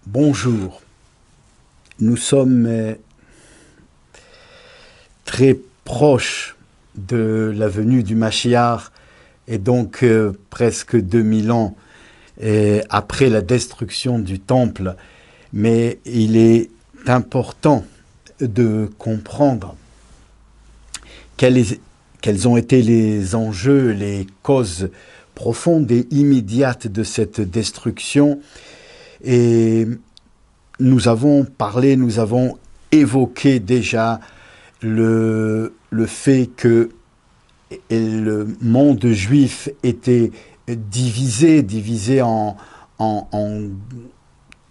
Bonjour, nous sommes très proches de la venue du Mashiach et donc presque 2000 ans après la destruction du temple. Mais il est important de comprendre quels ont été les enjeux, les causes profondes et immédiates de cette destruction. Et nous avons parlé, nous avons évoqué déjà le fait que le monde juif était divisé en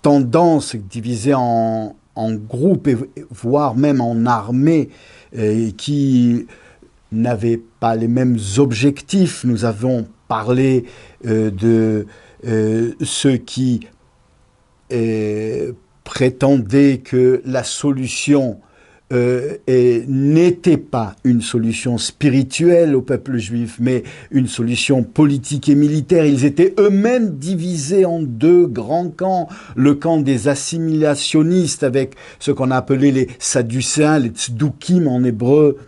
tendances, divisé en groupes, voire même en armées qui n'avaient pas les mêmes objectifs. Nous avons parlé de ceux qui prétendait que la solution n'était pas une solution spirituelle au peuple juif, mais une solution politique et militaire. Ils étaient eux-mêmes divisés en deux grands camps. Le camp des assimilationnistes avec ce qu'on a appelé les Sadducéens, les Tzdukim en hébreu,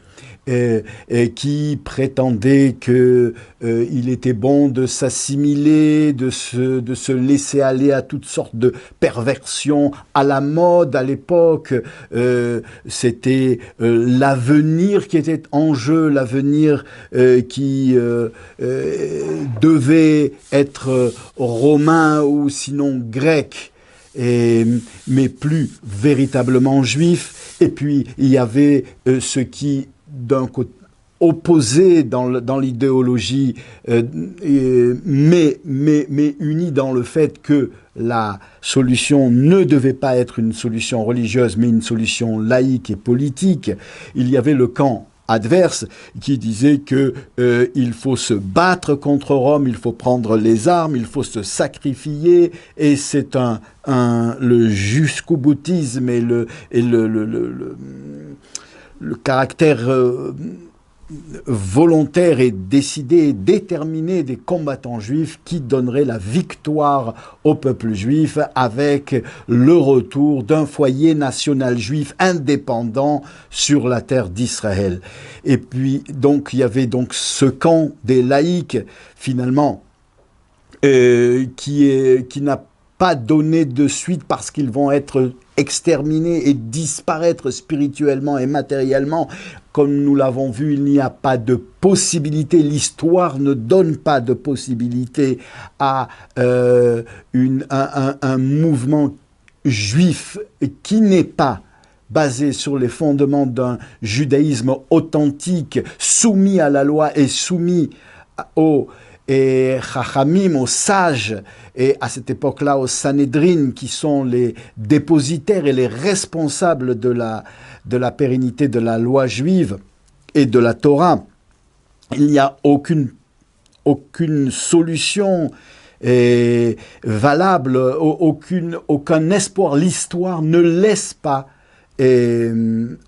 qui prétendait que il était bon de s'assimiler, de se laisser aller à toutes sortes de perversions à la mode à l'époque. C'était l'avenir qui était en jeu, l'avenir qui devait être romain ou sinon grec. Mais plus véritablement juif. Et puis il y avait ceux qui d'un côté opposés dans l'idéologie, mais unis dans le fait que la solution ne devait pas être une solution religieuse, mais une solution laïque et politique. Il y avait le camp adverse qui disait que il faut se battre contre Rome, il faut prendre les armes, il faut se sacrifier, et c'est le jusqu'au-boutisme et le caractère volontaire et décidé et déterminé des combattants juifs qui donnerait la victoire au peuple juif avec le retour d'un foyer national juif indépendant sur la terre d'Israël. Et puis donc il y avait donc ce camp des laïcs finalement qui n'a pas donné de suite parce qu'ils vont être exterminés et disparaître spirituellement et matériellement. Comme nous l'avons vu, il n'y a pas de possibilité, l'histoire ne donne pas de possibilité à un mouvement juif qui n'est pas basé sur les fondements d'un judaïsme authentique, soumis à la loi et soumis aux Chachamim, aux sages, et à cette époque-là aux Sanhédrin, qui sont les dépositaires et les responsables de la pérennité de la loi juive et de la Torah. Il n'y a aucune solution valable, aucun espoir. L'histoire ne laisse pas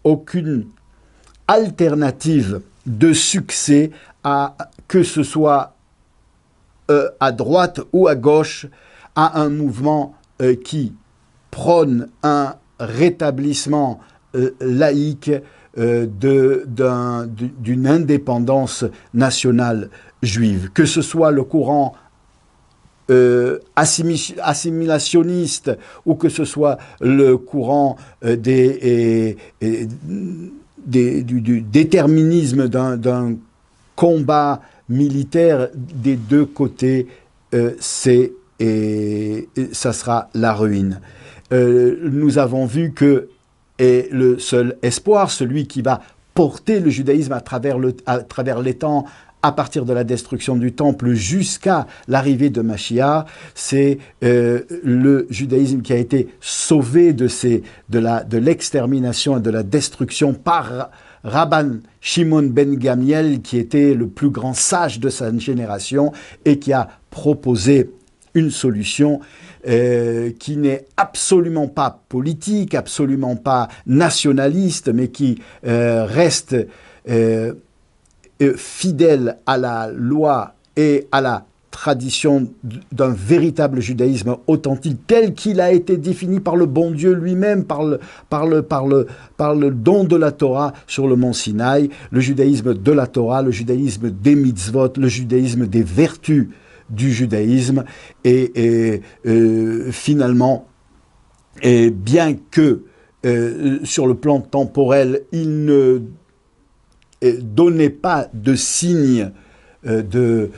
aucune alternative de succès que ce soit à droite ou à gauche, à un mouvement qui prône un rétablissement laïque d'une indépendance nationale juive. Que ce soit le courant assimilationniste ou que ce soit le courant du déterminisme d'un combat militaire, des deux côtés, ça sera la ruine. Nous avons vu que le seul espoir, celui qui va porter le judaïsme à travers les temps, à partir de la destruction du temple jusqu'à l'arrivée de Mashiach, c'est le judaïsme qui a été sauvé de l'extermination et de la destruction par Rabban Shimon ben Gamiel, qui était le plus grand sage de sa génération et qui a proposé une solution qui n'est absolument pas politique, absolument pas nationaliste, mais qui reste fidèle à la loi et à la tradition d'un véritable judaïsme authentique tel qu'il a été défini par le bon Dieu lui-même, par le don de la Torah sur le mont Sinaï, le judaïsme de la Torah, le judaïsme des mitzvot, le judaïsme des vertus du judaïsme, et finalement, et bien que sur le plan temporel, il ne donnait pas de signe de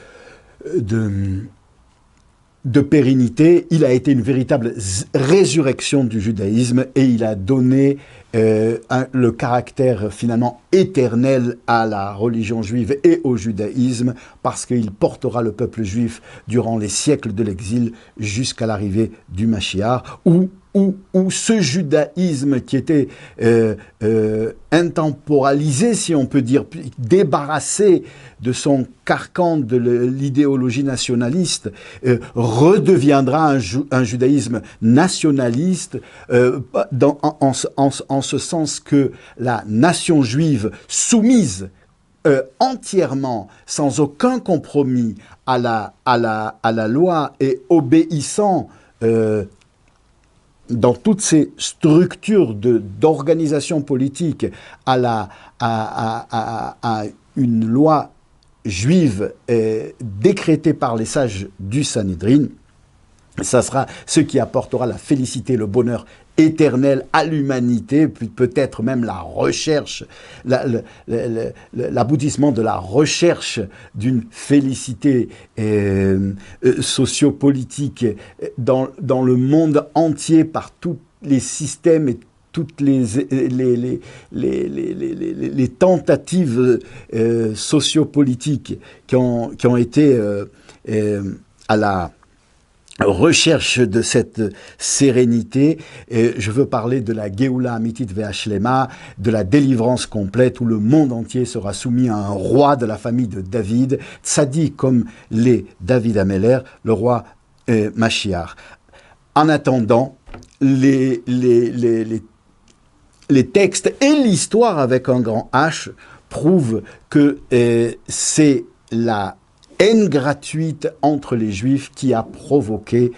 pérennité, il a été une véritable résurrection du judaïsme et il a donné le caractère finalement éternel à la religion juive et au judaïsme, parce qu'il portera le peuple juif durant les siècles de l'exil jusqu'à l'arrivée du Mashiach, où ce judaïsme qui était intemporalisé, si on peut dire, débarrassé de son carcan de l'idéologie nationaliste, redeviendra un judaïsme nationaliste en ce sens que la nation juive soumise entièrement, sans aucun compromis à la loi et obéissant dans toutes ces structures d'organisation politique à une loi juive décrétée par les sages du Sanhédrin, ça sera ce qui apportera la félicité, le bonheur éternel à l'humanité, peut-être même la recherche, l'aboutissement de la recherche d'une félicité sociopolitique dans le monde entier par tous les systèmes et toutes les tentatives sociopolitiques qui ont été à la recherche de cette sérénité. Je veux parler de la Geoula Amitit Ve'ashlema, de la délivrance complète où le monde entier sera soumis à un roi de la famille de David, tzaddik comme les David Ameller, le roi Mashiach. En attendant, les textes et l'histoire avec un grand H prouvent que c'est la haine gratuite entre les Juifs qui a provoqué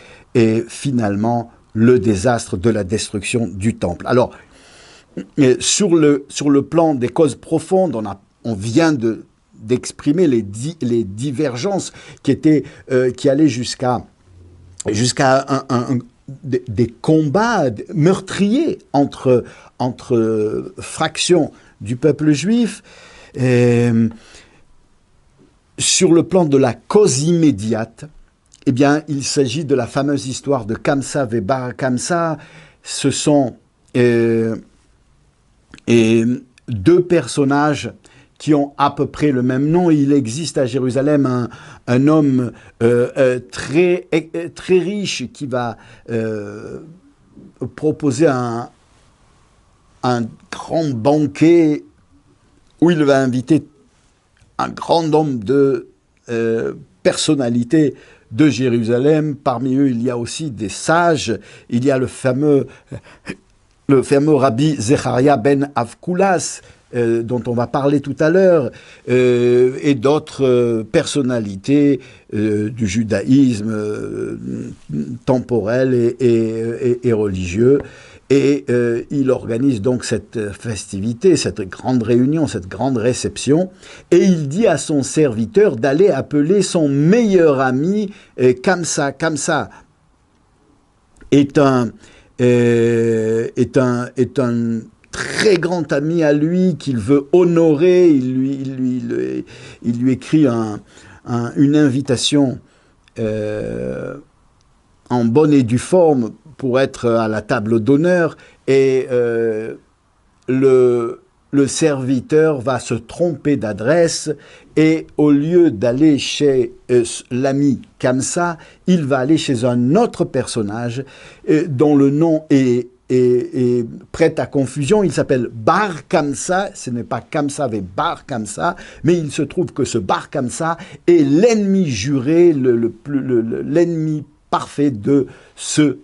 finalement le désastre de la destruction du temple. Alors, sur le plan des causes profondes, on vient d'exprimer les divergences qui allaient jusqu'à des combats meurtriers entre fractions du peuple juif. Sur le plan de la cause immédiate, eh bien, il s'agit de la fameuse histoire de Kamsa ve Bar Kamsa. Ce sont deux personnages qui ont à peu près le même nom. Il existe à Jérusalem un homme très riche qui va proposer un grand banquet où il va inviter un grand nombre de personnalités de Jérusalem. Parmi eux, il y a aussi des sages. Il y a le fameux rabbi Zecharia ben Avkulas, dont on va parler tout à l'heure, et d'autres personnalités du judaïsme temporel et religieux. Et il organise donc cette festivité, cette grande réunion, cette grande réception, et il dit à son serviteur d'aller appeler son meilleur ami, Kamsa. Kamsa est un très grand ami à lui qu'il veut honorer. Il lui écrit une invitation en bonne et due forme pour être à la table d'honneur, et le serviteur va se tromper d'adresse, et au lieu d'aller chez l'ami Kamsa, il va aller chez un autre personnage dont le nom est prêt à confusion. Il s'appelle Bar Kamsa. Ce n'est pas Kamsa ve Bar Kamsa, mais il se trouve que ce Bar Kamsa est l'ennemi juré, l'ennemi parfait de ce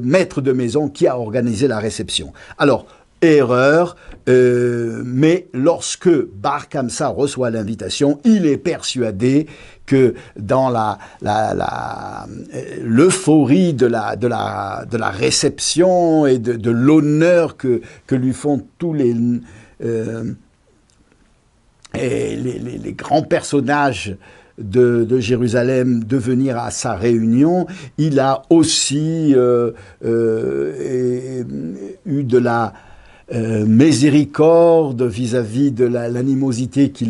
maître de maison qui a organisé la réception. Alors, erreur, Mais lorsque Bar Kamsa reçoit l'invitation, il est persuadé que dans l'euphorie de la réception et de l'honneur que lui font tous les grands personnages de Jérusalem de venir à sa réunion, il a aussi eu de la miséricorde vis-à-vis de l'animosité qui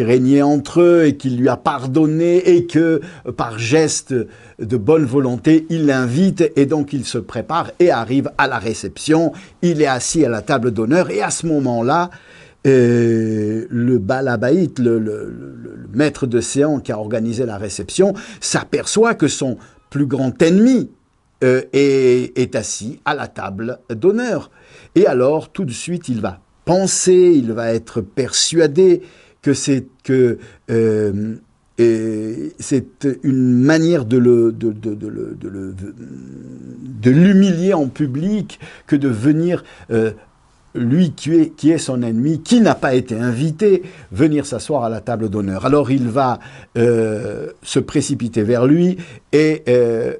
régnait entre eux et qui lui a pardonné, et que par geste de bonne volonté, il l'invite, et donc il se prépare et arrive à la réception. Il est assis à la table d'honneur, et à ce moment-là, le Balabaït, le maître de séance qui a organisé la réception, s'aperçoit que son plus grand ennemi est assis à la table d'honneur. Et alors, tout de suite, il va penser, il va être persuadé que c'est une manière de l'humilier en public, que de venir, lui qui est son ennemi, qui n'a pas été invité, venir s'asseoir à la table d'honneur. Alors il va se précipiter vers lui et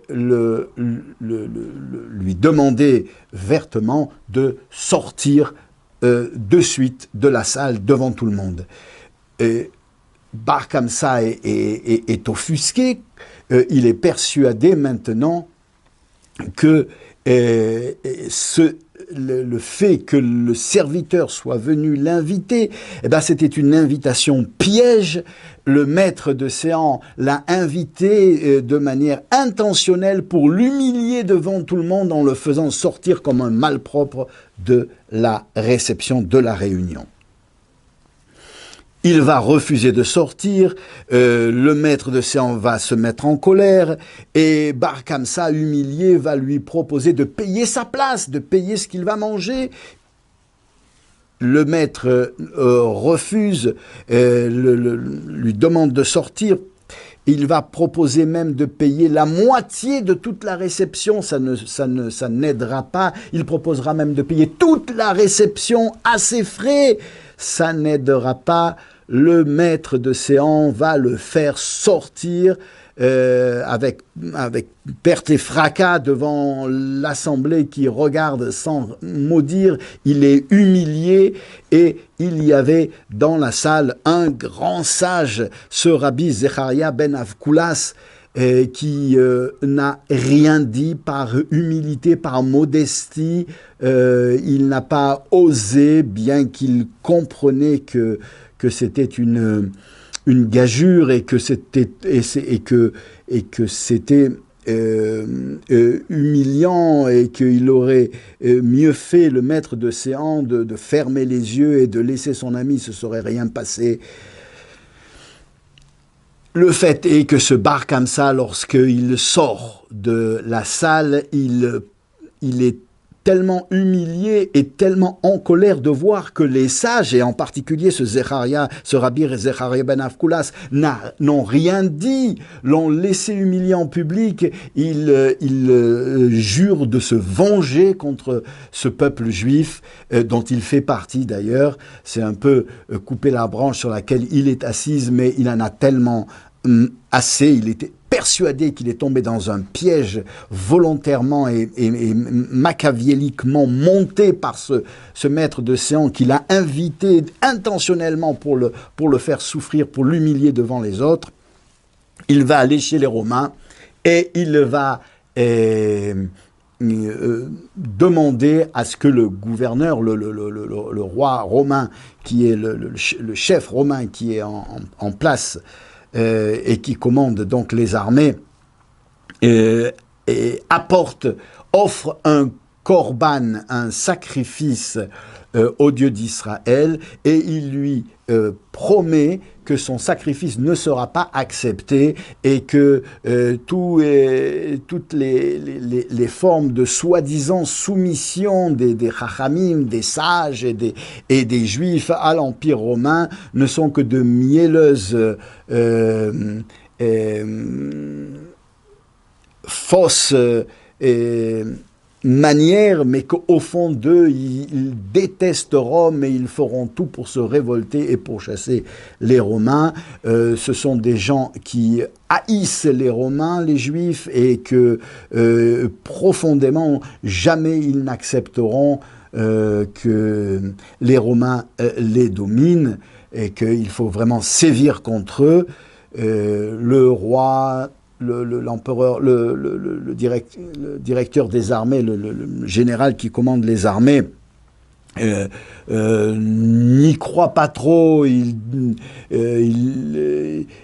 lui demander vertement de sortir de suite de la salle devant tout le monde. Bar Kamsa est offusqué, il est persuadé maintenant que le fait que le serviteur soit venu l'inviter, c'était une invitation piège. Le maître de séance l'a invité de manière intentionnelle pour l'humilier devant tout le monde en le faisant sortir comme un malpropre de la réception, de la réunion. Il va refuser de sortir, le maître de séance va se mettre en colère, et Bar Kamsa, humilié, va lui proposer de payer sa place, de payer ce qu'il va manger. Le maître refuse, lui demande de sortir. Il va proposer même de payer la moitié de toute la réception, ça n'aidera pas. Il proposera même de payer toute la réception à ses frais, ça n'aidera pas. Le maître de séance va le faire sortir avec perte et fracas devant l'assemblée qui regarde sans mot dire. Il est humilié, et il y avait dans la salle un grand sage, ce rabbi Zecharia ben Avkulas, qui n'a rien dit par humilité, par modestie. Il n'a pas osé, bien qu'il comprenait que c'était une gageure, et que c'était humiliant, et qu'il aurait mieux fait, le maître de séance, de fermer les yeux et de laisser son ami, ce serait rien passé. Le fait est que ce Bar Kamsa, lorsqu'il sort de la salle, il est tellement humilié et tellement en colère de voir que les sages, et en particulier ce rabbi Zecharia ben Avkulas, n'ont rien dit, l'ont laissé humilier en public. Il jure de se venger contre ce peuple juif, dont il fait partie d'ailleurs. C'est un peu couper la branche sur laquelle il est assise, mais il en a tellement assez, il était persuadé qu'il est tombé dans un piège volontairement et machiavéliquement monté par ce maître de séance, qu'il a invité intentionnellement pour le faire souffrir, pour l'humilier devant les autres. Il va aller chez les Romains et il va demander à ce que le gouverneur, le roi romain, qui est le chef romain qui est en place, et qui commande donc les armées, et offre un korban, un sacrifice au Dieu d'Israël, et il lui promet que son sacrifice ne sera pas accepté, et que toutes les formes de soi-disant soumission des chachamim, des sages et des juifs à l'Empire romain ne sont que de mielleuses fausses manière, mais qu'au fond d'eux, ils détestent Rome et ils feront tout pour se révolter et pour chasser les Romains. Ce sont des gens qui haïssent les Romains, les Juifs, et que profondément, jamais ils n'accepteront que les Romains les dominent, et qu'il faut vraiment sévir contre eux. Le roi, l'empereur, le directeur des armées, le général qui commande les armées, n'y croit pas trop. Il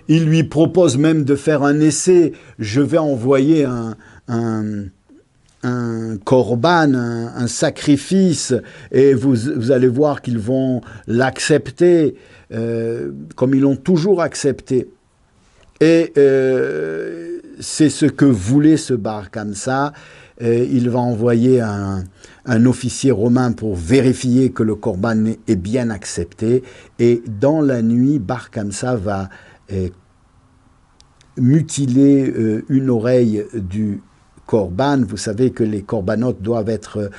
lui propose même de faire un essai. Je vais envoyer un korban, un sacrifice, et vous allez voir qu'ils vont l'accepter, comme ils l'ont toujours accepté. Et c'est ce que voulait ce Bar Kamsa. Il va envoyer un officier romain pour vérifier que le korban est bien accepté. Et dans la nuit, Bar Kamsa va mutiler une oreille du korban. Vous savez que les korbanotes doivent être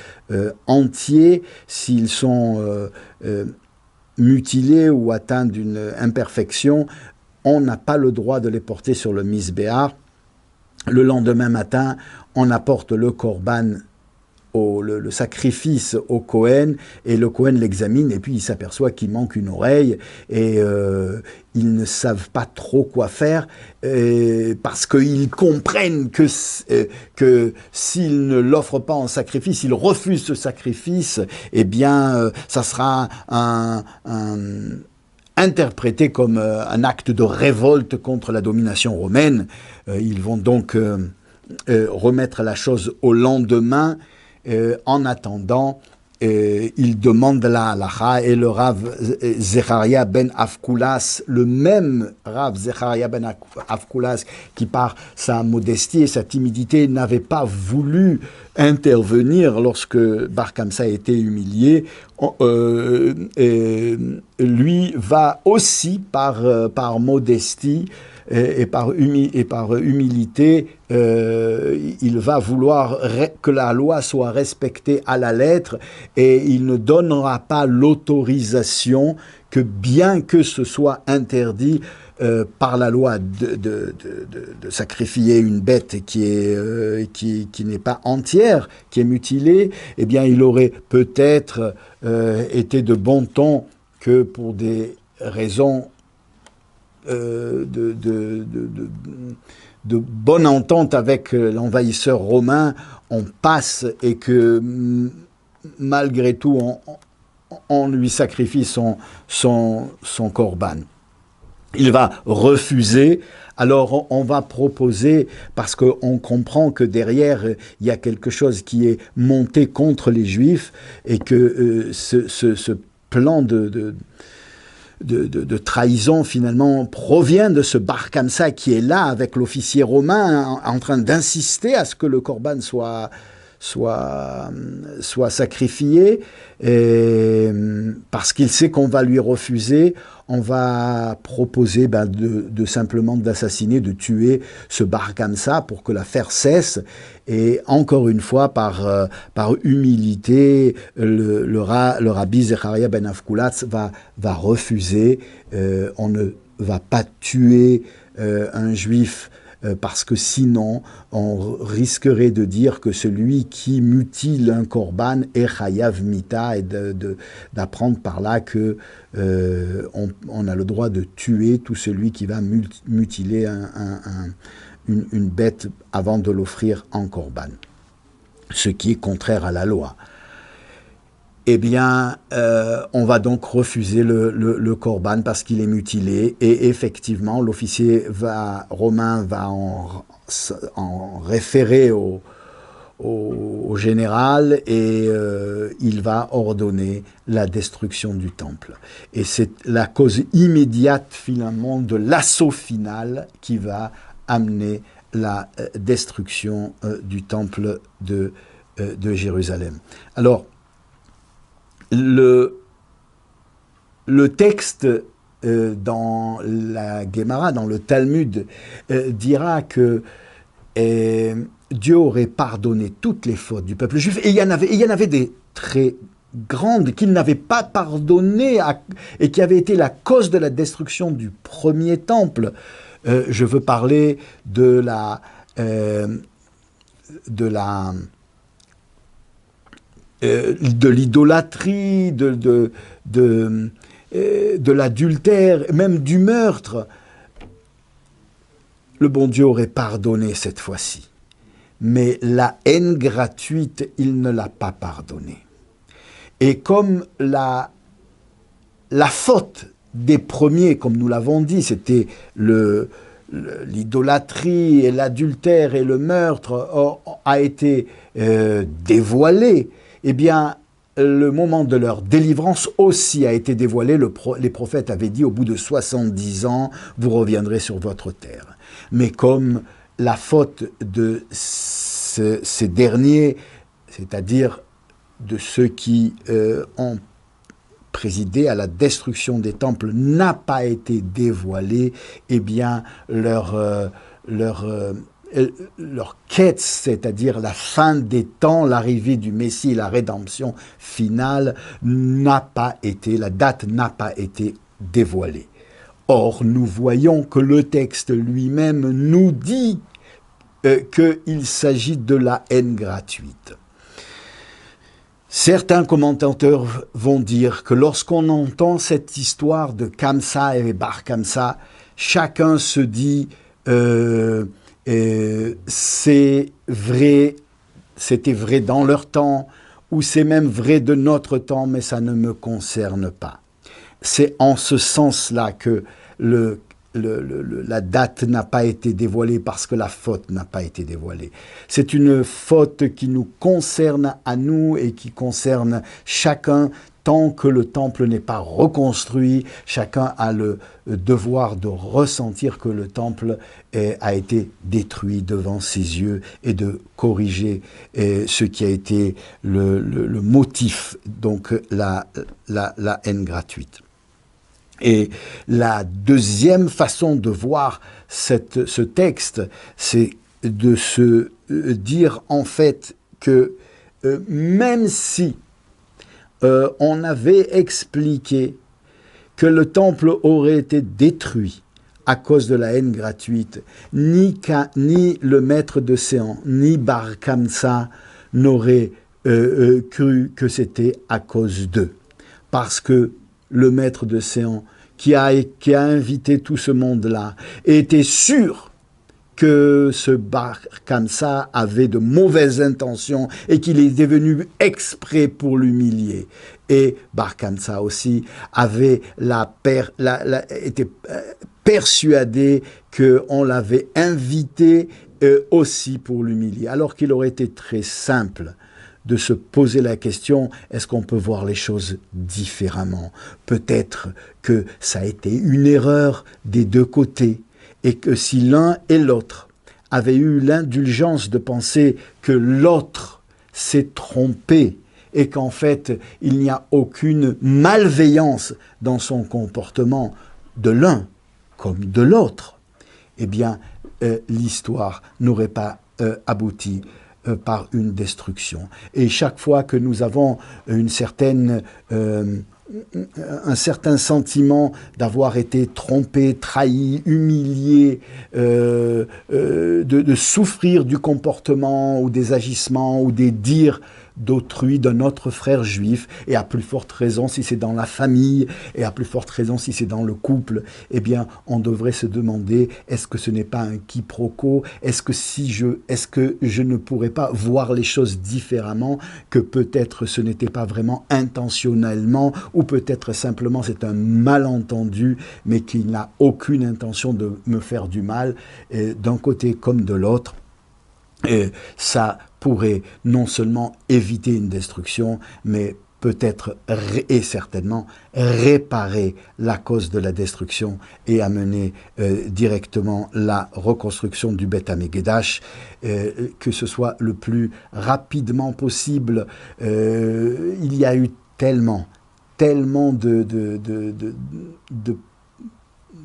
entiers. S'ils sont mutilés ou atteints d'une imperfection, on n'a pas le droit de les porter sur le misbéar. Le lendemain matin, on apporte le korban, le sacrifice au Kohen, et le Kohen l'examine, et puis il s'aperçoit qu'il manque une oreille, et ils ne savent pas trop quoi faire, parce qu'ils comprennent que s'ils ne l'offrent pas en sacrifice, ils refusent ce sacrifice, eh bien, ça sera interprété comme un acte de révolte contre la domination romaine. Ils vont donc remettre la chose au lendemain. En attendant, ils demandent la halacha, et le Rav Zecharia ben Avkulas, le même Rav Zecharia ben Avkulas, qui par sa modestie et sa timidité n'avait pas voulu intervenir lorsque Bar Kamsa a été humilié, lui va aussi par modestie et par humilité, il va vouloir que la loi soit respectée à la lettre, et il ne donnera pas l'autorisation que, bien que ce soit interdit par la loi de sacrifier une bête qui n'est pas entière, qui est mutilée, eh bien il aurait peut-être été de bon ton que, pour des raisons de bonne entente avec l'envahisseur romain, on passe, et que malgré tout on lui sacrifie son korban. Il va refuser. Alors on va proposer, parce qu'on comprend que derrière il y a quelque chose qui est monté contre les Juifs, et que ce plan de trahison finalement provient de ce Bar Kamsa qui est là avec l'officier romain en train d'insister à ce que le korban soit sacrifié, et parce qu'il sait qu'on va lui refuser. On va proposer simplement d'assassiner, de tuer ce Bar Kamsa pour que l'affaire cesse. Et encore une fois, par humilité, le rabbi Zecharia ben Avkulas va refuser. On ne va pas tuer un juif, parce que sinon, on risquerait de dire que celui qui mutile un korban est chayav mita, et d'apprendre par là que on a le droit de tuer tout celui qui va mutiler une bête avant de l'offrir en korban, ce qui est contraire à la loi. Eh bien, on va donc refuser le korban parce qu'il est mutilé, et effectivement, l'officier romain va en référer au général, et il va ordonner la destruction du temple. Et c'est la cause immédiate, finalement, de l'assaut final qui va amener la destruction du temple de Jérusalem. Alors, le texte dans la Gemara, dans le Talmud, dira que et Dieu aurait pardonné toutes les fautes du peuple juif. Et il y en avait des très grandes qu'il n'avait pas pardonnées et qui avaient été la cause de la destruction du premier temple. Je veux parler de l'idolâtrie, de l'adultère, même du meurtre. Le bon Dieu aurait pardonné cette fois-ci. Mais la haine gratuite, il ne l'a pas pardonnée. Et comme la faute des premiers, comme nous l'avons dit, c'était l'idolâtrie et l'adultère et le meurtre a été dévoilé, eh bien, le moment de leur délivrance aussi a été dévoilé. Les prophètes avaient dit, au bout de 70 ans, vous reviendrez sur votre terre. Mais comme la faute de ces derniers, c'est-à-dire de ceux qui ont présidé à la destruction des temples, n'a pas été dévoilée, eh bien, leur quête, c'est-à-dire la fin des temps, l'arrivée du Messie et la rédemption finale, la date n'a pas été dévoilée. Or, nous voyons que le texte lui-même nous dit qu'il s'agit de la haine gratuite. Certains commentateurs vont dire que lorsqu'on entend cette histoire de Kamsa et Bar Kamsa, chacun se dit c'est vrai, c'était vrai dans leur temps, ou c'est même vrai de notre temps, mais ça ne me concerne pas. C'est en ce sens-là que la date n'a pas été dévoilée, parce que la faute n'a pas été dévoilée. C'est une faute qui nous concerne à nous et qui concerne chacun. Tant que le temple n'est pas reconstruit, chacun a le devoir de ressentir que le temple a été détruit devant ses yeux et de corriger ce qui a été le motif, donc la haine gratuite. Et la deuxième façon de voir ce texte, c'est de se dire en fait que même si on avait expliqué que le temple aurait été détruit à cause de la haine gratuite, ni le maître de Séan, ni Bar Kamsa n'auraient cru que c'était à cause d'eux. Parce que le maître de Séan, qui a invité tout ce monde-là, était sûr que ce Bar Kamsa avait de mauvaises intentions et qu'il était venu exprès pour l'humilier. Et Bar Kamsa aussi avait était persuadé qu'on l'avait invité aussi pour l'humilier, alors qu'il aurait été très simple de se poser la question, est-ce qu'on peut voir les choses différemment? Peut-être que ça a été une erreur des deux côtés, et que si l'un et l'autre avaient eu l'indulgence de penser que l'autre s'est trompé, et qu'en fait, il n'y a aucune malveillance dans son comportement de l'un comme de l'autre, eh bien, l'histoire n'aurait pas abouti par une destruction. Et chaque fois que nous avons un certain sentiment d'avoir été trompé, trahi, humilié, de souffrir du comportement ou des agissements ou des dires d'autrui, d'un autre frère juif, et à plus forte raison si c'est dans la famille, et à plus forte raison si c'est dans le couple, eh bien, on devrait se demander, est-ce que ce n'est pas un quiproquo? Est-ce que je ne pourrais pas voir les choses différemment, que peut-être ce n'était pas vraiment intentionnellement, ou peut-être simplement c'est un malentendu, mais qu'il n'a aucune intention de me faire du mal, d'un côté comme de l'autre. Ça pourrait non seulement éviter une destruction, mais peut-être et certainement réparer la cause de la destruction et amener directement la reconstruction du Beth Amikdash, que ce soit le plus rapidement possible. Il y a eu tellement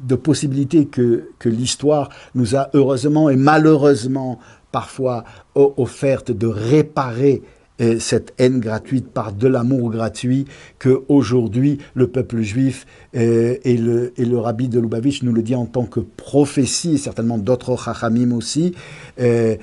de possibilités que l'histoire nous a heureusement et malheureusement parfois offerte de réparer cette haine gratuite par de l'amour gratuit qu'aujourd'hui le peuple juif et le rabbi de Lubavitch nous le dit en tant que prophétie, et certainement d'autres chachamim aussi, le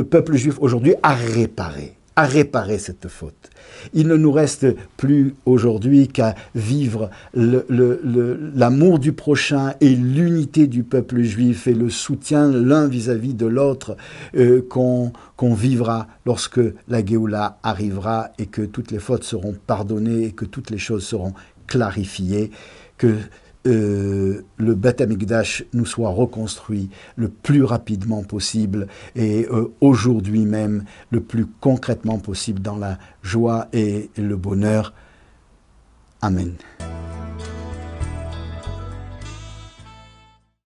peuple juif aujourd'hui a réparé cette faute. Il ne nous reste plus aujourd'hui qu'à vivre l'amour du prochain et l'unité du peuple juif et le soutien l'un vis-à-vis de l'autre qu'on vivra lorsque la Géoula arrivera et que toutes les fautes seront pardonnées et que toutes les choses seront clarifiées, que le Beth Amikdash nous soit reconstruit le plus rapidement possible et aujourd'hui même le plus concrètement possible dans la joie et le bonheur. Amen.